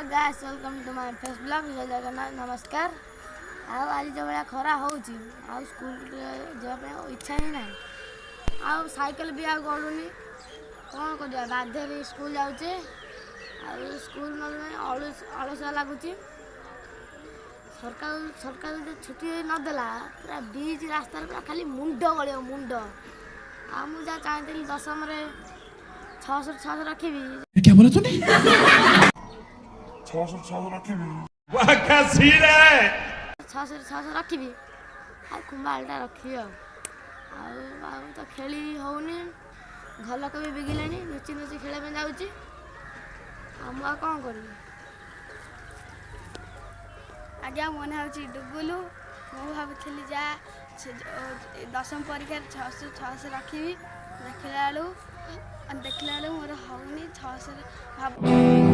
Hello guys welcome to my face blog जय जगन्नाथ नमस्कार। आज जो भाया खरा हो स्कूल जावाई इच्छा ही ना साइकेल भी आ गलुनी कौन कर बाध्य स्कूल जाऊे स्कूल अलसा लगुच सरकार सरकार जो छुट्टी नदेला पूरा बीच रास्ता पूरा खाली मुंड गलियो मुंड मुझे चाहती दशम 600 रखी क्या बोला तूने? 600 रखी वाह क्या सीन है। 600 रखी कुंभाटा रखी तो खेली होनी घर लोक भी बिगिले लुचि लुचि खेल जाऊँगी मुझे कौन करी आज्ञा मो ना हूँ डुगुलु मु भावुली जा दशम परीक्षा 600 रखी देखला बेलू मोर होनी 600